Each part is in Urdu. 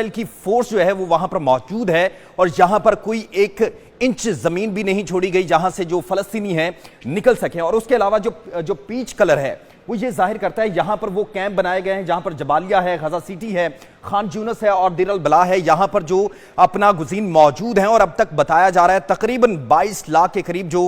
کی فورس جو ہے وہ وہاں پر موجود ہے اور یہاں پر کوئی ایک انچ زمین بھی نہیں چھوڑی گئی جہاں سے جو فلسطینی ہیں نکل سکیں. اور اس کے علاوہ جو پیچ کلر ہے وہ یہ ظاہر کرتا ہے یہاں پر وہ کیمپ بنائے گئے ہیں جہاں پر جبالیہ ہے, غزہ سٹی ہے, خان یونس ہے اور دیر البلا ہے. یہاں پر جو اپنا گزین موجود ہیں اور اب تک بتایا جا رہا ہے تقریباً 22 لاکھ کے قریب جو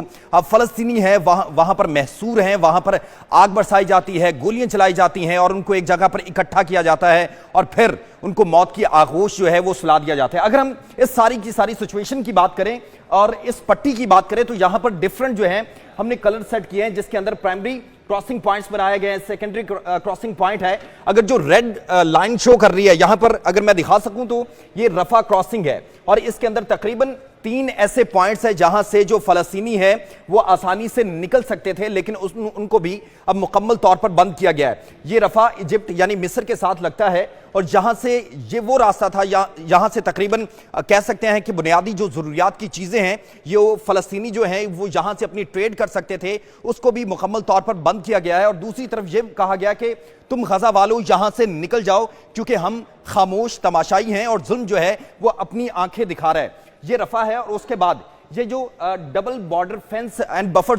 فلسطینی ہیں وہاں پر محصور ہیں. وہاں پر آگ برسائی جاتی ہے, گولیاں چلائی جاتی ہیں اور ان کو ایک جگہ پر اکٹھا کیا جاتا ہے اور پھر ان کو موت کی آغوش جو ہے وہ سلا دیا جاتا ہے. اگر ہم اس ساری کی ساری سچویشن کی بات کریں اور اس پٹی کی بات کریں تو یہاں پر ڈیفرنٹ جو ہیں ہم نے کلر سیٹ کیے ہیں جس کے اندر پرائمری کراسنگ پوائنٹس بنائے گئے ہیں, سیکنڈری کراسنگ پوائنٹ ہے. اگر جو ریڈ لائن شو کر رہی ہے یہاں پر اگر میں دکھا سکوں تو یہ رفح کراسنگ ہے اور اس کے اندر تقریباً 3 ایسے پوائنٹس ہیں جہاں سے جو فلسطینی ہے وہ آسانی سے نکل سکتے تھے لیکن ان کو بھی اب مکمل طور پر بند کیا گیا ہے. یہ رفح ایجپٹ یعنی مصر کے ساتھ لگتا ہے اور جہاں سے یہ وہ راستہ تھا یہاں سے تقریباً کہہ سکتے ہیں کہ بنیادی جو ضروریات کی چیزیں ہیں یہ فلسطینی جو ہیں وہ یہاں سے اپنی ٹریڈ کر سکتے تھے, اس کو بھی مکمل طور پر بند کیا گیا ہے. اور دوسری طرف یہ کہا گیا کہ تم غزہ والو یہاں سے نکل جاؤ کیونکہ ہم خاموش تماشائی ہیں اور ظلم جو ہے وہ اپنی آنکھیں دکھا رہا ہے. یہ رفح ہے اور اس کے بعد یہ جو double border fans and buffer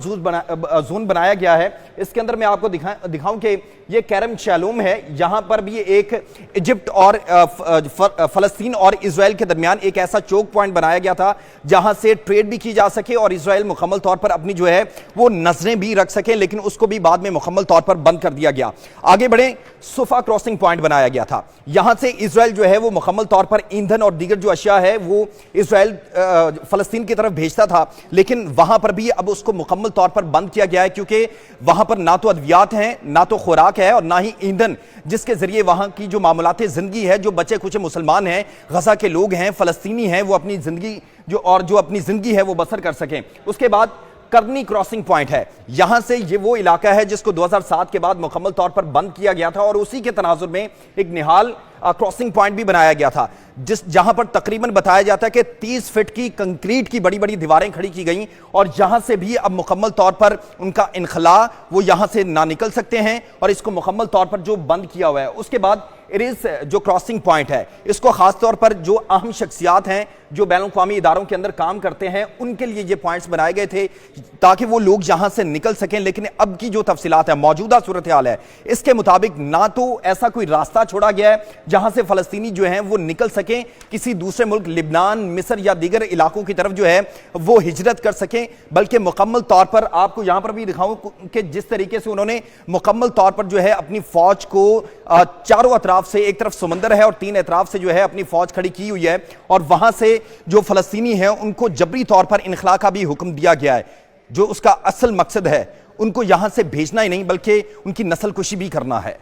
zone بنایا گیا ہے اس کے اندر میں آپ کو دکھاؤں کہ یہ کیرم شالوم ہے. یہاں پر بھی ایک ایجپٹ اور فلسطین اور اسرائیل کے درمیان ایک ایسا چوک پوائنٹ بنایا گیا تھا جہاں سے ٹریڈ بھی کی جا سکے اور اسرائیل مکمل طور پر اپنی جو ہے وہ نظریں بھی رکھ سکیں, لیکن اس کو بھی بعد میں مکمل طور پر بند کر دیا گیا. آگے بڑھیں, صفا کراسنگ پوائنٹ بنایا گیا تھا. یہاں سے اسرائیل جو ہے وہ مکمل طور پر ایندھن اور دیگر جو اشیاء ہے وہ اسرائیل فلسطین کی طرف بھیجتا تھا لیکن وہاں پر بھی اب اس کو مکمل طور پر بند کیا گیا ہے کیونکہ وہاں پر نہ تو ادویات ہیں, نہ تو خوراک ہے اور نہ ہی ایندھن جس کے ذریعے وہاں کی جو معاملات زندگی ہے, جو بچے کچھ مسلمان ہیں, غزہ کے لوگ ہیں, فلسطینی ہیں, وہ اپنی زندگی جو اپنی زندگی ہے وہ بسر کر سکیں. اس کے بعد کرنی کراسنگ پوائنٹ ہے. یہاں سے یہ وہ علاقہ ہے جس کو 2007 کے بعد مکمل طور پر بند کیا گیا تھا اور اسی کے تناظر میں ایک نہال کراسنگ پوائنٹ بھی بنایا گیا تھا جہاں پر تقریباً بتایا جاتا ہے کہ 30 فٹ کی کنکریٹ کی بڑی بڑی دیواریں کھڑی کی گئیں اور یہاں سے بھی اب مکمل طور پر ان کا انخلاء وہ یہاں سے نہ نکل سکتے ہیں اور اس کو مکمل طور پر جو بند کیا ہوا ہے. اس کے بعد اریز جو کراسنگ پوائنٹ ہے اس کو خاص طور پر جو اہم شخصیات ہیں جو بین الاقوامی اداروں کے اندر کام کرتے ہیں ان کے لیے یہ پوائنٹس بنائے گئے تھے تاکہ وہ لوگ یہاں سے نکل سکیں. لیکن اب کی جو تفصیلات ہیں, موجودہ صورتحال ہے, اس کے مطابق نہ تو ایسا کوئی راستہ چھوڑا گیا ہے جہاں سے فلسطینی جو ہیں وہ نکل سکیں کسی دوسرے ملک لبنان, مصر یا دیگر علاقوں کی طرف جو ہے وہ ہجرت کر سکیں, بلکہ مکمل طور پر آپ کو یہاں پر بھی دکھاؤں کہ جس طریقے سے انہوں نے مکمل طور پر جو ہے اپنی فوج کو چاروں اطراف سے, ایک طرف سمندر ہے اور 3 اطراف سے جو ہے اپنی فوج کھڑی کی ہوئی ہے اور وہاں سے جو فلسطینی ہیں ان کو جبری طور پر انخلاء کا بھی حکم دیا گیا ہے. جو اس کا اصل مقصد ہے ان کو یہاں سے بھیجنا ہی نہیں بلکہ ان کی نسل کشی بھی کرنا ہے.